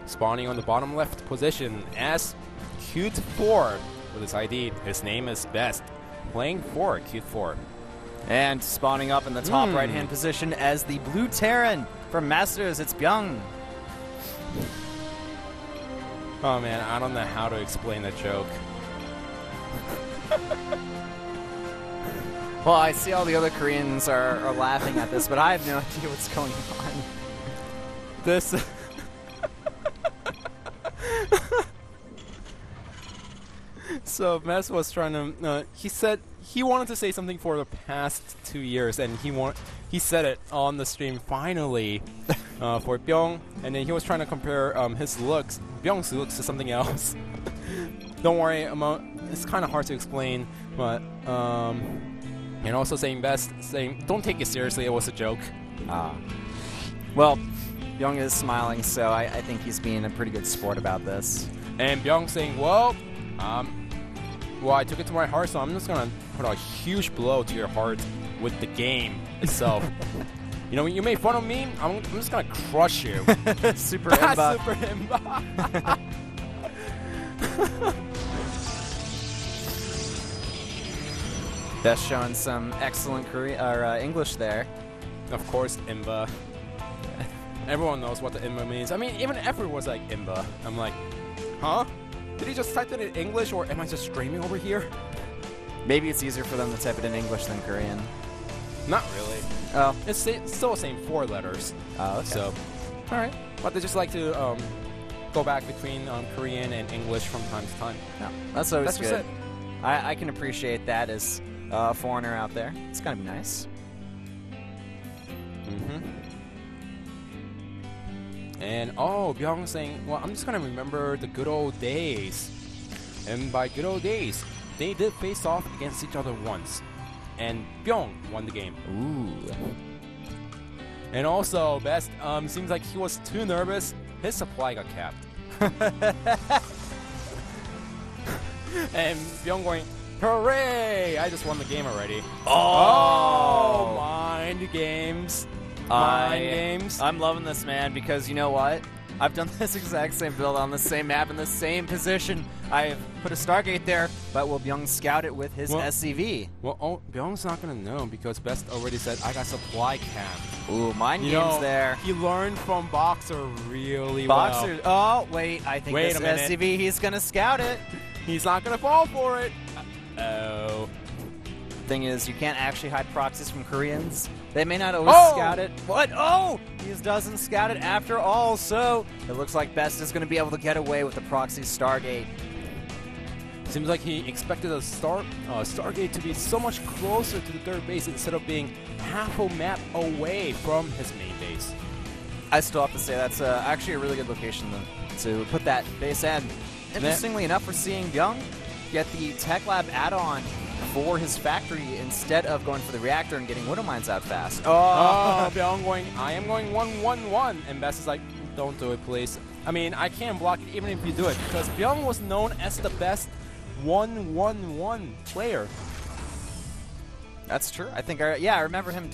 spawning on the bottom left position as Cute4 with his ID. His name is Best, playing for Cute4. And spawning up in the top right-hand position as the Blue Terran from Masters, it's Bbyong. Oh man, I don't know how to explain that joke. Well, I see all the other Koreans are laughing at this, but I have no idea what's going on. This... So Mess was trying to... he said he wanted to say something for the past 2 years, and he said it on the stream finally for Bbyong, and then he was trying to compare his looks, Bbyong's looks, to something else. Don't worry, it's kind of hard to explain, but... and also saying Best, saying, don't take it seriously, it was a joke. Well, Bbyong is smiling, so I think he's being a pretty good sport about this. And Bbyong saying, well, I took it to my heart, so I'm just gonna put a huge blow to your heart with the game itself. You know, you made fun of me, I'm just gonna crush you. Super Imba. Super Imba. Best showing some excellent English there. Of course, Imba. Everyone knows what the Imba means. I mean, even Effort was like Imba. I'm like, huh? Did he just type it in English, or am I just streaming over here? Maybe it's easier for them to type it in English than Korean. Not really. Oh. It's still the same 4 letters. Oh, okay. So, alright. But they just like to go back between Korean and English from time to time. No, that's always That's good. just it. I can appreciate that as a foreigner out there. It's gonna be nice. And Bbyong saying, well, I'm just gonna remember the good old days. And by good old days, they did face off against each other once. And Bbyong won the game. Ooh. And also, Best, seems like he was too nervous. His supply got capped. And Bbyong going, hooray! I just won the game already. Oh, mind games. Mind games. I'm loving this, man, because you know what? I've done this exact same build on the same map in the same position. I've put a Stargate there, but will Bbyong scout it with his SCV? Well, Bbyong's not going to know because Best already said, I got supply cap. Ooh, mind games there. He learned from Boxer really well. Oh, wait, I think wait this a minute. SCV, he's going to scout it. He's not going to fall for it. Uh-oh. Thing is, you can't actually hide proxies from Koreans. They may not always scout it. What? Oh! He doesn't scout it after all, so it looks like Best is going to be able to get away with the proxy Stargate. Seems like he expected a Stargate to be so much closer to the third base instead of being half a map away from his main base. I still have to say that's actually a really good location to put that base in. Interestingly enough, we're seeing Bbyong get the Tech Lab add-on for his factory instead of going for the reactor and getting Widow Mines out fast. Bbyong going, I am going 1-1-1, and Best is like, don't do it, please. I mean, I can't block it even if you do it, because Bbyong was known as the best 1-1-1 player. That's true. I think, I remember him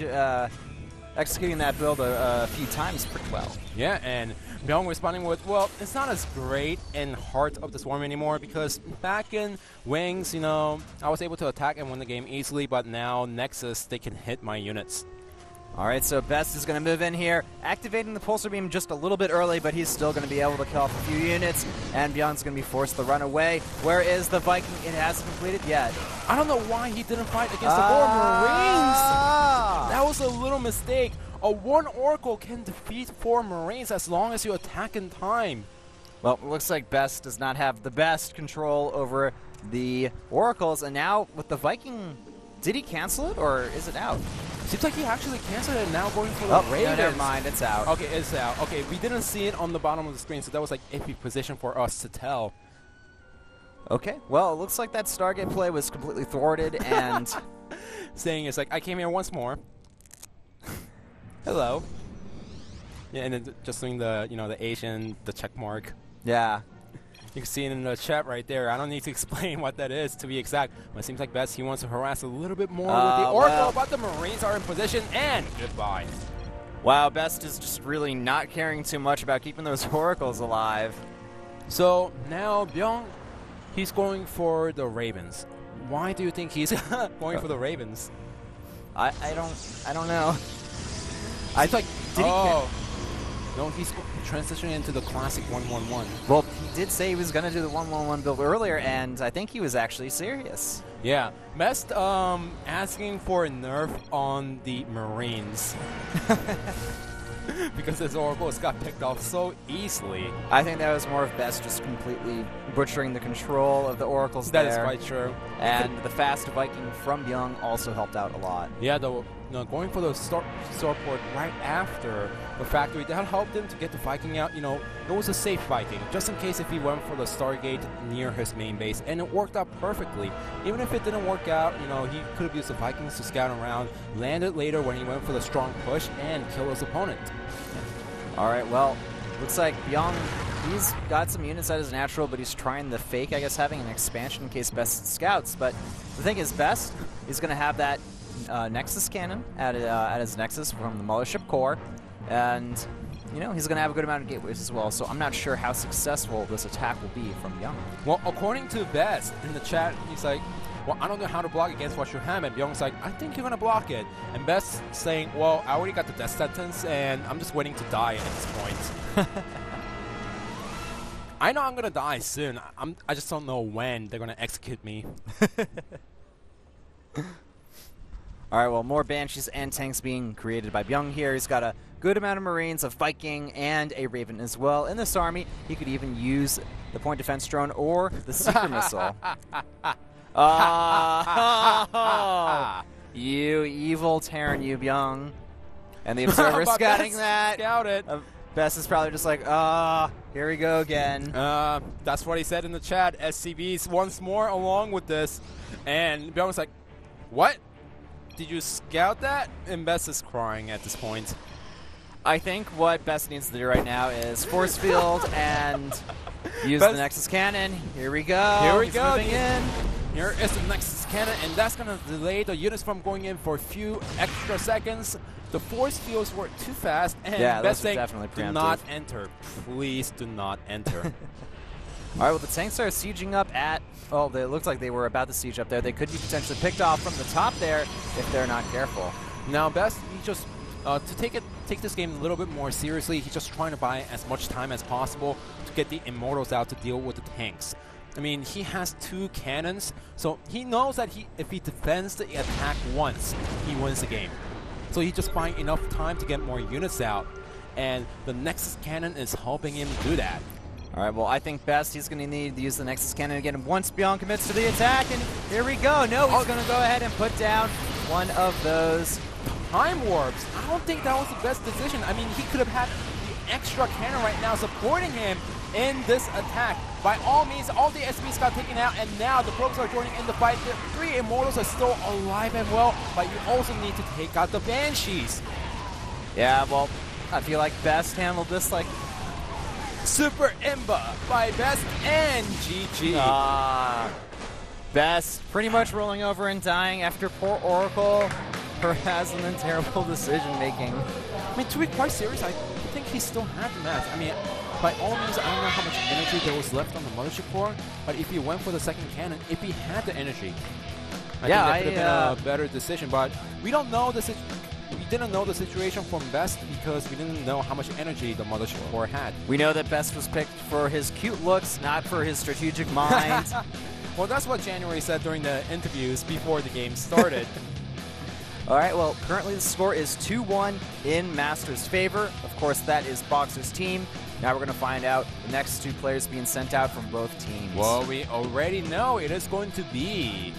executing that build a few times pretty well. Yeah, and Bbyong responding with, well, it's not as great in Heart of the Swarm anymore because back in Wings, you know, I was able to attack and win the game easily, but now Nexus, they can hit my units. All right, so Best is going to move in here, activating the Pulsar Beam just a little bit early, but he's still going to be able to kill off a few units, and Bbyong's going to be forced to run away. Where is the Viking? It hasn't completed yet. I don't know why he didn't fight against the 4 Marines. That was a little mistake. A 1 Oracle can defeat 4 Marines as long as you attack in time. Well, it looks like Best does not have the best control over the Oracles, and now with the Viking, did he cancel it, or is it out? Seems like he actually canceled it and now going for the Ravens. No, never mind, it's out. Okay, it's out. Okay, we didn't see it on the bottom of the screen, so that was like iffy position for us to tell. Okay, well, it looks like that Stargate play was completely thwarted, and... Saying it's like, I came here once more. Hello. Yeah, and then just doing the, you know, the Asian, the check mark. Yeah. You can see it in the chat right there. I don't need to explain what that is to be exact. But it seems like Best, he wants to harass a little bit more with the Oracle, but the Marines are in position, and goodbye. Wow, Best is just really not caring too much about keeping those Oracles alive. So now Bbyong, he's going for the Ravens. Why do you think he's going for the Ravens? I don't know. I It's like, did oh. No, he's transitioning into the classic 1-1-1. Well, he did say he was going to do the 1-1-1 build earlier, and I think he was actually serious. Yeah, Best asking for a nerf on the Marines. Because his Oracles got picked off so easily. I think that was more of Best just completely butchering the control of the Oracles That there. is quite true. And the fast Viking from Bbyong also helped out a lot. Yeah, though, going for the starport right after the factory, that helped him to get the Viking out. It was a safe Viking, just in case if he went for the Stargate near his main base, and it worked out perfectly. Even if it didn't work out, he could have used the Vikings to scout around, landed later when he went for the strong push, and kill his opponent. All right, well, looks like Bbyong, he's got some units at his natural, but he's trying the fake, I guess, having an expansion in case Best scouts. But the thing is, Best is going to have that Nexus cannon at his Nexus from the Mothership Core, and he's going to have a good amount of gateways as well. So I'm not sure how successful this attack will be from Bbyong. Well, according to Best in the chat, he's like, well, I don't know how to block against what you have, and Bbyong's like, I think you're going to block it. And Best saying, well, I already got the death sentence, and I'm just waiting to die at this point. I know I'm going to die soon. I just don't know when they're going to execute me. All right, well, more Banshees and tanks being created by Bbyong here. He's got a good amount of Marines, a Viking, and a Raven as well. In this army, he could even use the point defense drone or the Seeker missile. You evil Terran, you Bbyong. And the Observer scouting that. Scout it. Best is probably just like, here we go again. That's what he said in the chat. SCVs once more along with this. And Bbyong's like, what? Did you scout that? And Best is crying at this point. I think what Best needs to do right now is force field and use the Nexus Cannon. Here we go. Here we go. Moving in. Here is the Nexus Cannon, and that's going to delay the units from going in for a few extra seconds. The force fields were too fast, and Best saying, do not enter. Please do not enter. All right, well, the tanks are sieging up at... Oh, it looks like they were about to siege up there. They could be potentially picked off from the top there if they're not careful. Now, Best, he just... to take this game a little bit more seriously, he's just trying to buy as much time as possible to get the Immortals out to deal with the tanks. I mean, he has 2 cannons, so he knows that if he defends the attack once, he wins the game. So he's just buying enough time to get more units out, and the Nexus Cannon is helping him do that. All right, well, I think Best, he's going to need to use the Nexus Cannon again once Bbyong commits to the attack, and here we go. No, he's going to go ahead and put down one of those time warps. I don't think that was the best decision. I mean, he could have had the extra cannon right now supporting him in this attack. By all means, all the SPs got taken out, and now the probes are joining in the fight. The 3 Immortals are still alive and well, but you also need to take out the Banshees. Yeah, well, I feel like Best handled this like Super Imba by Best and GG. Best pretty much rolling over and dying after poor Oracle has an terrible decision making. I mean, to be quite serious, I think he still had the match. I mean, by all means, I don't know how much energy there was left on the Mothership Core, but if he went for the second cannon, if he had the energy, I think that could have been a better decision. But we don't know we didn't know the situation from Best because we didn't know how much energy the Mothership Core had. We know that Best was picked for his cute looks, not for his strategic mind. Well, that's what January said during the interviews before the game started. All right, well, currently the score is 2-1 in Master's favor. Of course, that is Boxer's team. Now we're going to find out the next 2 players being sent out from both teams. Well, we already know it is going to be